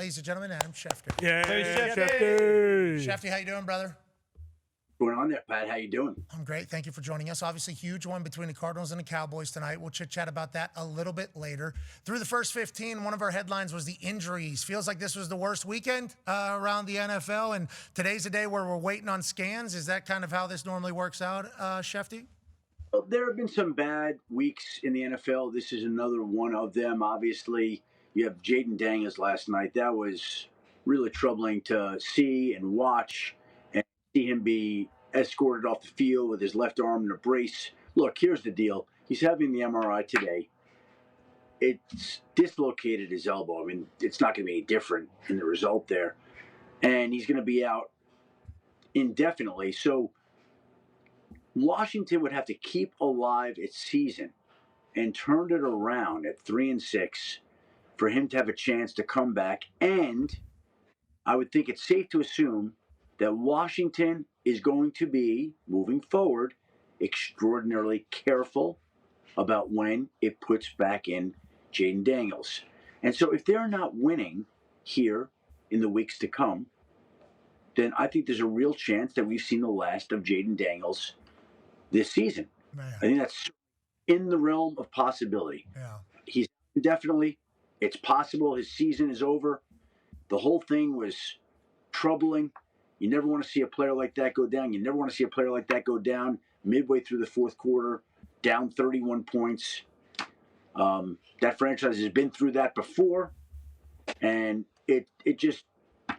Ladies and gentlemen, Adam Schefter. Yeah, Hey, Shefty, how you doing, brother? What's going on there, Pat? How you doing? I'm great. Thank you for joining us. Obviously, huge one between the Cardinals and the Cowboys tonight. We'll chit-chat about that a little bit later. Through the first 15, one of our headlines was the injuries. Feels like this was the worst weekend around the NFL, and today's a day where we're waiting on scans. Is that kind of how this normally works out, Shefty? Well, there have been some bad weeks in the NFL. This is another one of them. Obviously, you have Jayden Daniels last night. That was really troubling to see and watch, and see him be escorted off the field with his left arm in a brace. Look, here's the deal. He's having the MRI today. It's dislocated his elbow. I mean, it's not going to be any different in the result there. And he's going to be out indefinitely. So Washington would have to keep alive its season and turn it around at 3-6 for him to have a chance to come back. And I would think it's safe to assume that Washington is going to be, moving forward, extraordinarily careful about when it puts back in Jayden Daniels. And so if they're not winning here in the weeks to come, then I think there's a real chance that we've seen the last of Jayden Daniels this season. Man. I think that's in the realm of possibility. Yeah. He's definitely, it's possible his season is over. The whole thing was troubling. You never want to see a player like that go down. You never want to see a player like that go down midway through the fourth quarter, down 31 points. That franchise has been through that before, and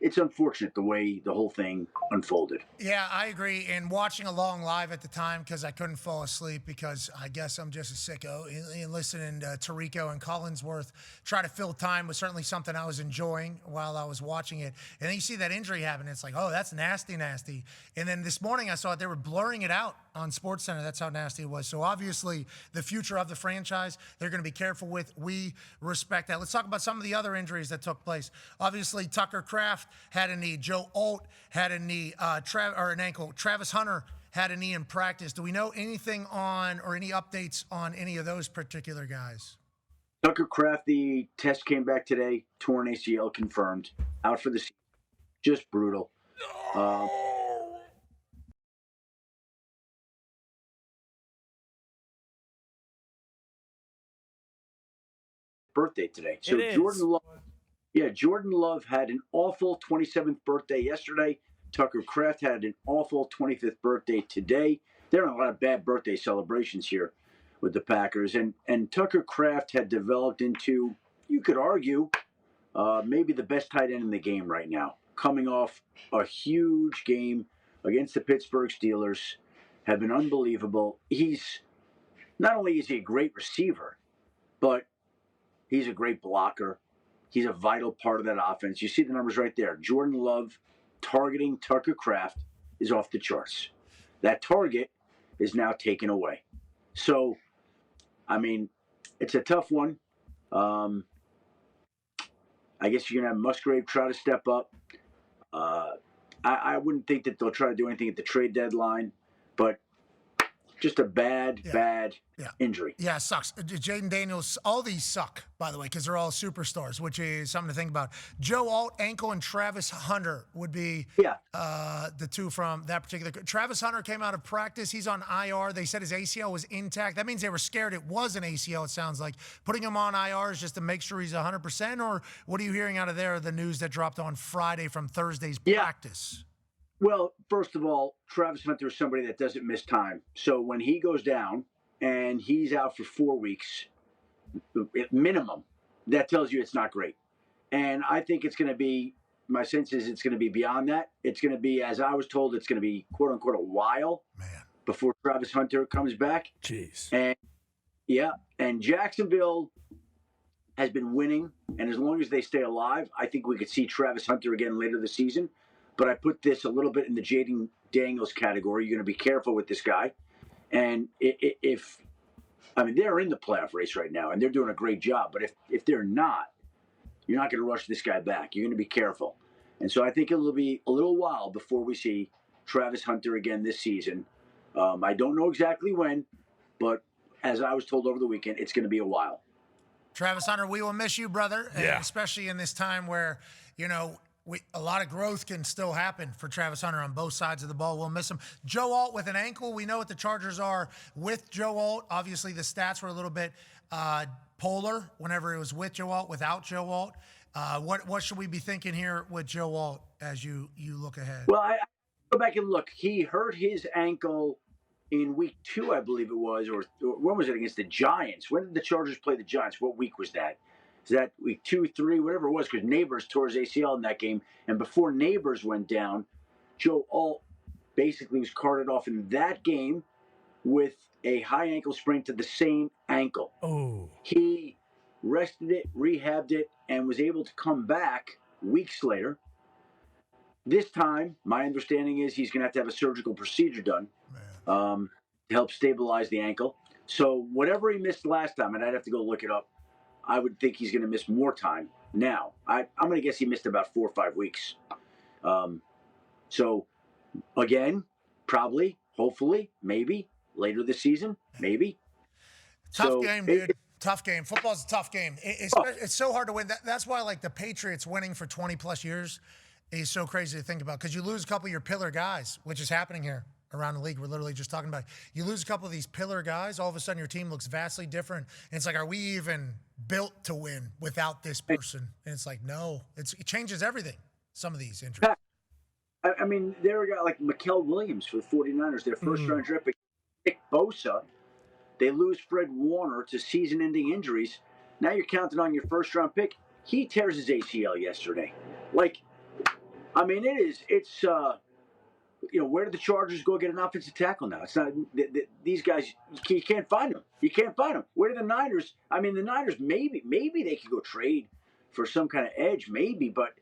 it's unfortunate the way the whole thing unfolded. Yeah, I agree. And watching along live at the time, because I couldn't fall asleep, because I guess I'm just a sicko, and listening to Tirico and Collinsworth try to fill time was certainly something I was enjoying while I was watching it. And then you see that injury happen. It's like, oh, that's nasty, nasty. And then this morning I saw it. They were blurring it out on SportsCenter. That's how nasty it was. So obviously the future of the franchise, they're going to be careful with. We respect that. Let's talk about some of the other injuries that took place. Obviously, Tucker Kraft had a knee. Joe Alt had a knee, or an ankle. Travis Hunter had a knee in practice. Do we know anything on, or any updates on any of those particular guys? Tucker Kraft, the test came back today. Torn ACL confirmed. Out for the season. Just brutal. Birthday today. So Jordan Love had an awful 27th birthday yesterday. Tucker Kraft had an awful 25th birthday today. There are a lot of bad birthday celebrations here with the Packers. And Tucker Kraft had developed into, you could argue, maybe the best tight end in the game right now. Coming off a huge game against the Pittsburgh Steelers. Have been unbelievable. Not only is he a great receiver, but he's a great blocker. He's a vital part of that offense. You see the numbers right there. Jordan Love targeting Tucker Kraft is off the charts. That target is now taken away. So, I mean, it's a tough one. I guess you're going to have Musgrave try to step up. I wouldn't think that they'll try to do anything at the trade deadline, but just a bad injury. Yeah, it sucks. Jayden Daniels, all these suck, by the way, because they're all superstars, which is something to think about. Joe Alt, ankle, and Travis Hunter would be the two from that particular. Travis Hunter came out of practice. He's on IR. They said his ACL was intact. That means they were scared it was an ACL, it sounds like. Putting him on IR is just to make sure he's 100%, or what are you hearing out of there, the news that dropped on Friday from Thursday's practice? Well, first of all, Travis Hunter is somebody that doesn't miss time. So when he goes down and he's out for 4 weeks, at minimum, that tells you it's not great. And I think it's going to be, my sense is it's going to be beyond that. It's going to be, as I was told, it's going to be, quote unquote, a while before Travis Hunter comes back. Jeez. And Jacksonville has been winning. And as long as they stay alive, I think we could see Travis Hunter again later this season. But I put this a little bit in the Jayden Daniels category. You're going to be careful with this guy. And they're in the playoff race right now, and they're doing a great job. But if they're not, you're not going to rush this guy back. You're going to be careful. And so I think it'll be a little while before we see Travis Hunter again this season. I don't know exactly when, but as I was told over the weekend, it's going to be a while. Travis Hunter, we will miss you, brother, yeah. Especially in this time where A lot of growth can still happen for Travis Hunter on both sides of the ball. We'll miss him. Joe Alt with an ankle. We know what the Chargers are with Joe Alt. Obviously, the stats were a little bit polar whenever it was with Joe Alt, without Joe Alt. What should we be thinking here with Joe Alt as you look ahead? Well, I go back and look. He hurt his ankle in week 2, I believe it was, or when was it against the Giants? When did the Chargers play the Giants? What week was that? Is that week 2, 3, whatever it was? Because Neighbors tore his ACL in that game, and before Neighbors went down, Joe Alt basically was carted off in that game with a high ankle sprain to the same ankle. Oh, he rested it, rehabbed it, and was able to come back weeks later. This time, my understanding is he's going to have a surgical procedure done to help stabilize the ankle. So whatever he missed last time, and I'd have to go look it up, I would think he's going to miss more time now. I'm going to guess he missed about 4 or 5 weeks. So, again, probably, hopefully, maybe, later this season, maybe. Tough game, dude. Tough game. Football's a tough game. It's so hard to win. That's why, like, the Patriots winning for 20-plus years is so crazy to think about, because you lose a couple of your pillar guys, which is happening here around the league. We're literally just talking about it. You lose a couple of these pillar guys, all of a sudden your team looks vastly different. And it's like, are we even built to win without this person? And it's like, no. It changes everything, some of these injuries. I mean, there we got like Mikael Williams for the 49ers, their first-round draft pick, Nick Bosa. They lose Fred Warner to season-ending injuries. Now you're counting on your first-round pick. He tears his ACL yesterday. Like, I mean, it's where did the Chargers go get an offensive tackle now? It's not these guys. You can't find them. You can't find them. Where do the Niners? I mean, the Niners maybe they could go trade for some kind of edge, maybe, but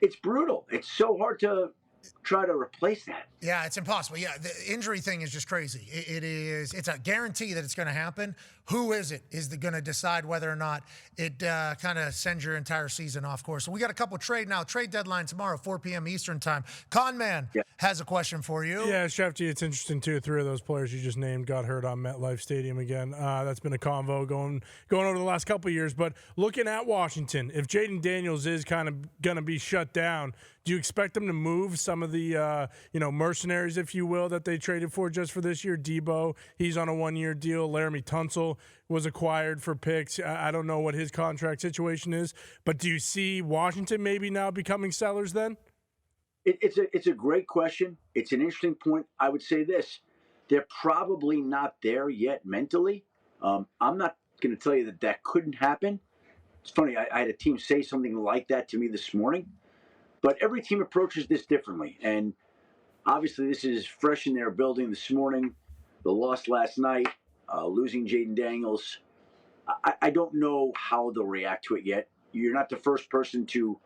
it's brutal. It's so hard to try to replace that. Yeah, it's impossible. Yeah, the injury thing is just crazy. It is. It's a guarantee that it's going to happen. Who is it? Is going to decide whether or not it kind of sends your entire season off course? So we got a couple trade deadline tomorrow, 4 p.m. Eastern time. Conman has a question for you. Yeah, Schefter, it's interesting too. 3 of those players you just named got hurt on MetLife Stadium again. That's been a convo going over the last couple of years. But looking at Washington, if Jayden Daniels is kind of going to be shut down, do you expect them to move some of the mercenaries, if you will, that they traded for just for this year? Debo, he's on a 1-year deal. Laramie Tunsil was acquired for picks. I don't know what his contract situation is, but do you see Washington maybe now becoming sellers then? It's a great question. It's an interesting point. I would say this. They're probably not there yet mentally. I'm not going to tell you that couldn't happen. It's funny. I had a team say something like that to me this morning. But every team approaches this differently. And obviously this is fresh in their building this morning. The loss last night, losing Jayden Daniels. I don't know how they'll react to it yet. You're not the first person to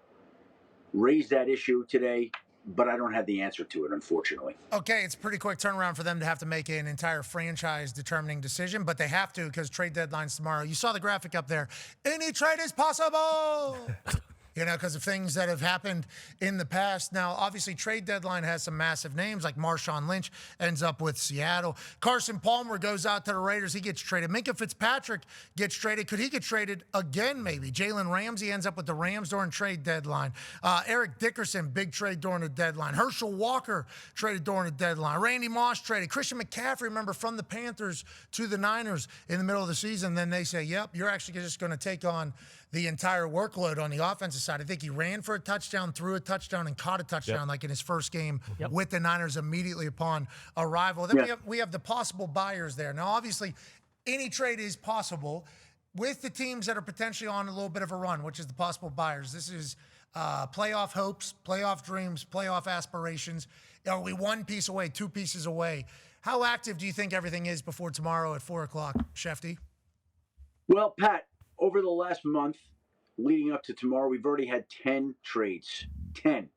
raise that issue today, but I don't have the answer to it, unfortunately. Okay, it's a pretty quick turnaround for them to have to make an entire franchise-determining decision, but they have to because trade deadline's tomorrow. You saw the graphic up there. Any trade is possible! Because of things that have happened in the past. Now, obviously, trade deadline has some massive names, like Marshawn Lynch ends up with Seattle. Carson Palmer goes out to the Raiders. He gets traded. Minkah Fitzpatrick gets traded. Could he get traded again, maybe? Jalen Ramsey ends up with the Rams during trade deadline. Eric Dickerson, big trade during the deadline. Herschel Walker traded during the deadline. Randy Moss traded. Christian McCaffrey, remember, from the Panthers to the Niners in the middle of the season. Then they say, yep, you're actually just going to take on the entire workload on the offensive side. I think he ran for a touchdown, threw a touchdown, and caught a touchdown like in his first game with the Niners immediately upon arrival. Then we have the possible buyers there. Now, obviously, any trade is possible with the teams that are potentially on a little bit of a run, which is the possible buyers. This is playoff hopes, playoff dreams, playoff aspirations. Are we 1 piece away, 2 pieces away? How active do you think everything is before tomorrow at 4 o'clock, Schefty? Well, Pat, over the last month leading up to tomorrow, we've already had 10 trades. 10.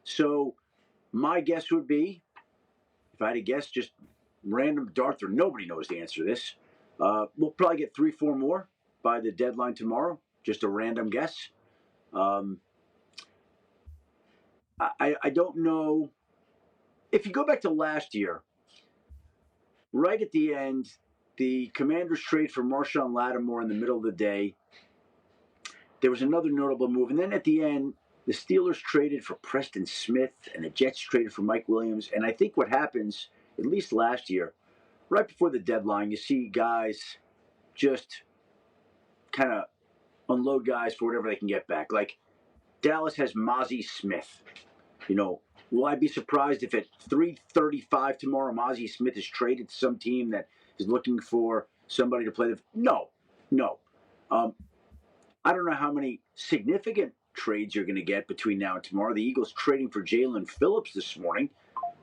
So my guess would be, if I had to guess, just random dart through, nobody knows the answer to this. We'll probably get 3-4 more by the deadline tomorrow. Just a random guess. I don't know. If you go back to last year, right at the end, the Commanders trade for Marshawn Lattimore in the middle of the day. there was another notable move. And then at the end, the Steelers traded for Preston Smith and the Jets traded for Mike Williams. And I think what happens, at least last year, right before the deadline, you see guys just kind of unload guys for whatever they can get back. Like Dallas has Mozzie Smith. Will I be surprised if at 3:35 tomorrow Mozzie Smith is traded to some team that is looking for somebody to play the? No. I don't know how many significant trades you're going to get between now and tomorrow. The Eagles trading for Jalen Phillips this morning.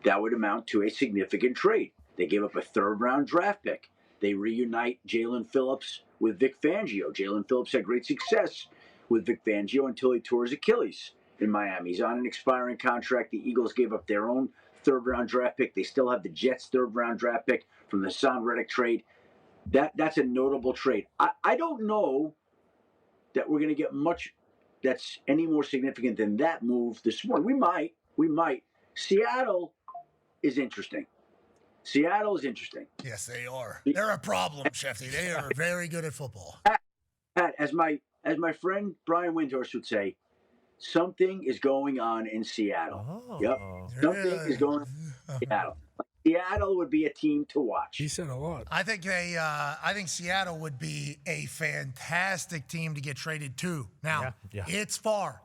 That would amount to a significant trade. They gave up a third-round draft pick. They reunite Jalen Phillips with Vic Fangio. Jalen Phillips had great success with Vic Fangio until he tore his Achilles in Miami. He's on an expiring contract. The Eagles gave up their own third-round draft pick. They still have the Jets' third-round draft pick from the Hassan Reddick trade. That's a notable trade. I don't know that we're going to get much that's any more significant than that move this morning. We might. Seattle is interesting. Yes, they are. They're a problem, Schefter. They are very good at football. Pat, as my friend Brian Windhorst would say, something is going on in Seattle. Oh. Yep. Something is going on in Seattle. Seattle would be a team to watch. He said a lot. I think Seattle would be a fantastic team to get traded to. Now, It's far.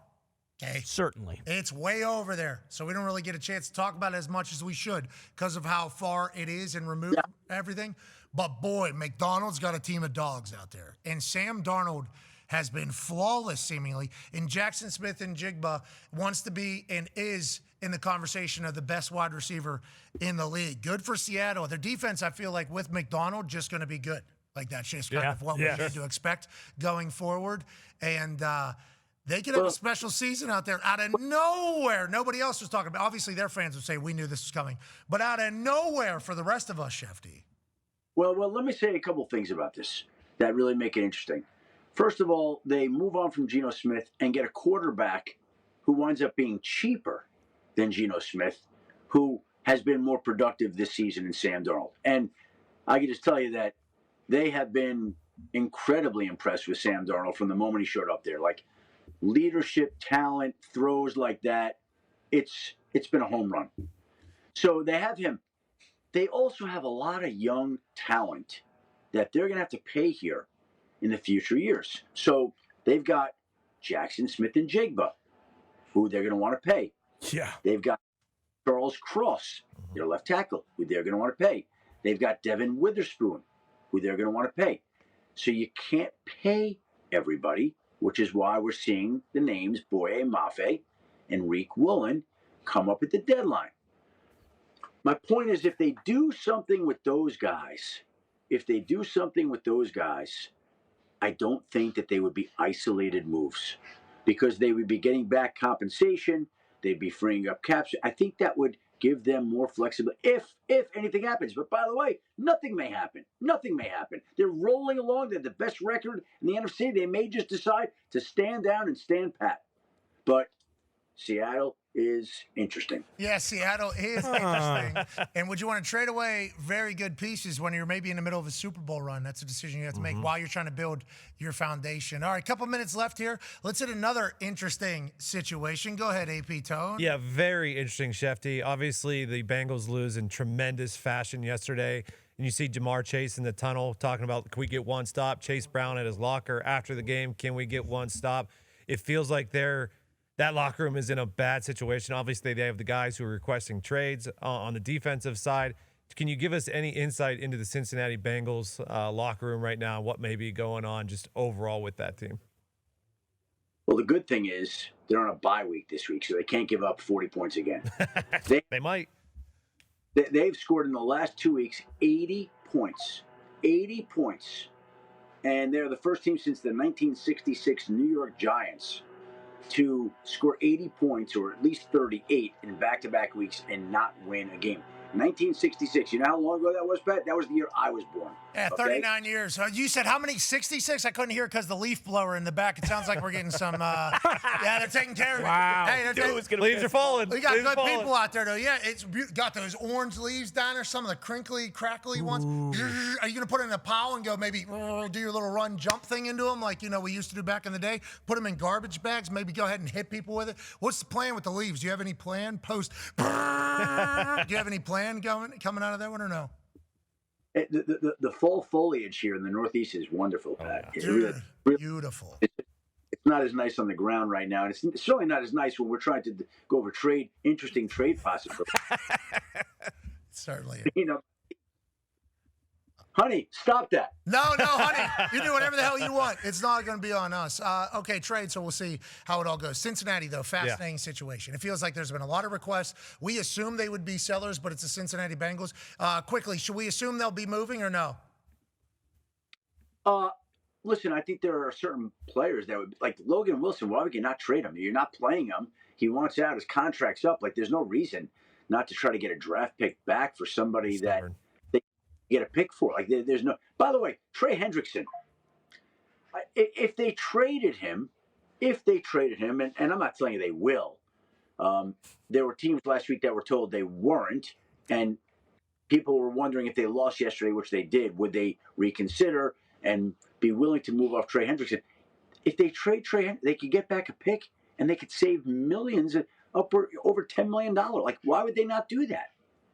Okay. Certainly. It's way over there. So we don't really get a chance to talk about it as much as we should because of how far it is and removed from everything. But boy, McDonald's got a team of dogs out there. And Sam Darnold has been flawless seemingly. And Jackson Smith and Jigba wants to be and is in the conversation of the best wide receiver in the league. Good for Seattle. Their defense, I feel like with McDonald, just going to be good. Like that's just kind of what we need to expect going forward. And they could have a special season out there out of nowhere. Nobody else was talking about. Obviously, their fans would say we knew this was coming, but out of nowhere for the rest of us, Schefter. Well, let me say a couple things about this that really make it interesting. First of all, they move on from Geno Smith and get a quarterback who winds up being cheaper than Geno Smith, who has been more productive this season than Sam Darnold. And I can just tell you that they have been incredibly impressed with Sam Darnold from the moment he showed up there. Like, leadership, talent, throws like that, it's been a home run. So they have him. They also have a lot of young talent that they're going to have to pay here in the future years. So they've got Jackson Smith and Jigba, who they're going to want to pay. Yeah. They've got Charles Cross, their left tackle, who they're going to want to pay. They've got Devin Witherspoon, who they're going to want to pay. So you can't pay everybody, which is why we're seeing the names Boye Mafe and Reek Woolen come up at the deadline. My point is, if they do something with those guys, I don't think that they would be isolated moves because they would be getting back compensation. They'd be freeing up caps. I think that would give them more flexibility if anything happens. But by the way, nothing may happen. They're rolling along. They're the best record in the NFC. They may just decide to stand down and stand pat. But Seattle is interesting. Yeah, Seattle is interesting. And would you want to trade away very good pieces when you're maybe in the middle of a Super Bowl run? That's a decision you have to make while you're trying to build your foundation. All right, a couple minutes left here. Let's hit another interesting situation. Go ahead, AP Tone. Yeah, very interesting, Schefty. Obviously, the Bengals lose in tremendous fashion yesterday. And you see Jamar Chase in the tunnel talking about, can we get one stop? Chase Brown at his locker after the game, can we get one stop? It feels like that locker room is in a bad situation. Obviously, they have the guys who are requesting trades on the defensive side. Can you give us any insight into the Cincinnati Bengals locker room right now? What may be going on just overall with that team? Well, the good thing is they're on a bye week this week, so they can't give up 40 points again. They might. They've scored in the last 2 weeks 80 points. 80 points. And they're the first team since the 1966 New York Giants to score 80 points or at least 38 in back-to-back weeks and not win a game. 1966. You know how long ago that was, Pat? That was the year I was born. Yeah, 39 years. You said how many? 66? I couldn't hear because the leaf blower in the back. It sounds like we're getting some. Yeah, they're taking care of it. Wow. Hey, Leaves are falling. we got Leaves are good falling. people out there, though. Yeah, it's got those orange leaves down there, some of the crinkly, crackly ones. Are you going to put it in a pile and go maybe do your little run jump thing into them like, we used to do back in the day? Put them in garbage bags, maybe go ahead and hit people with it? What's the plan with the leaves? Do you have any plan? Do you have any plan coming out of that one or no? The fall foliage here in the Northeast is wonderful, Pat. Yeah. Really, Beautiful. It's not as nice on the ground right now, and it's certainly not as nice when we're trying to go over interesting trade possibilities. Certainly. Honey, stop that. No, honey. You do whatever the hell you want. It's not going to be on us. Okay, trade, so we'll see how it all goes. Cincinnati, though, fascinating situation. It feels like there's been a lot of requests. We assume they would be sellers, but it's the Cincinnati Bengals. Quickly, should we assume they'll be moving or no? Listen, I think there are certain players that would, like Logan Wilson, why would you not trade him? You're not playing him. He wants out. His contract's up. Like, there's no reason not to try to get a draft pick back for somebody that they get a pick for. Like, there's no. By the way, Trey Hendrickson, if they traded him, and I'm not telling you they will, there were teams last week that were told they weren't, and people were wondering if they lost yesterday, which they did, would they reconsider and be willing to move off Trey Hendrickson? If they trade Trey, they could get back a pick and they could save millions, upward over $10 million. Like, why would they not do that?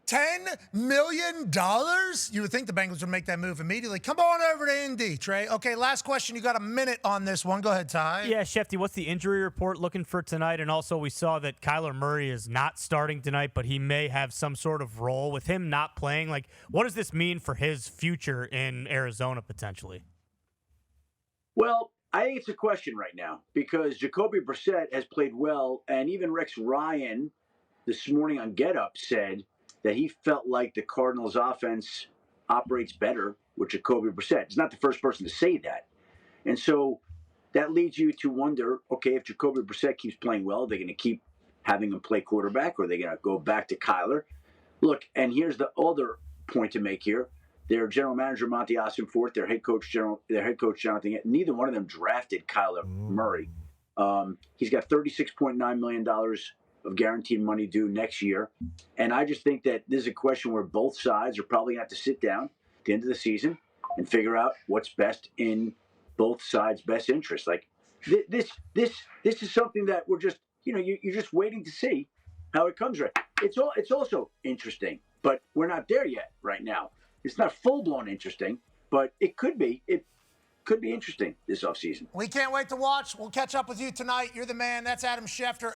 $10 million? You would think the Bengals would make that move immediately. Come on over to Indy, Trey. Okay, last question. You got a minute on this one. Go ahead, Ty. Yeah, Schefter, what's the injury report looking for tonight? And also, we saw that Kyler Murray is not starting tonight, but he may have some sort of role. With him not playing, like, what does this mean for his future in Arizona potentially? Well, I think it's a question right now because Jacoby Brissett has played well, and even Rex Ryan this morning on Get Up said that he felt like the Cardinals' offense operates better with Jacoby Brissett. He's not the first person to say that. And so that leads you to wonder, okay, if Jacoby Brissett keeps playing well, they're going to keep having him play quarterback, or are they going to go back to Kyler? Look, and here's the other point to make here. Their general manager, Monty Ossenfort, their head coach, Jonathan, neither one of them drafted Kyler Murray. He's got $36.9 million of guaranteed money due next year. And I just think that this is a question where both sides are probably going to have to sit down at the end of the season and figure out what's best in both sides' best interest. Like, this is something that we're just, you're just waiting to see how it comes right. It's also interesting, but we're not there yet right now. It's not full-blown interesting, but it could be. It could be interesting this offseason. We can't wait to watch. We'll catch up with you tonight. You're the man. That's Adam Schefter.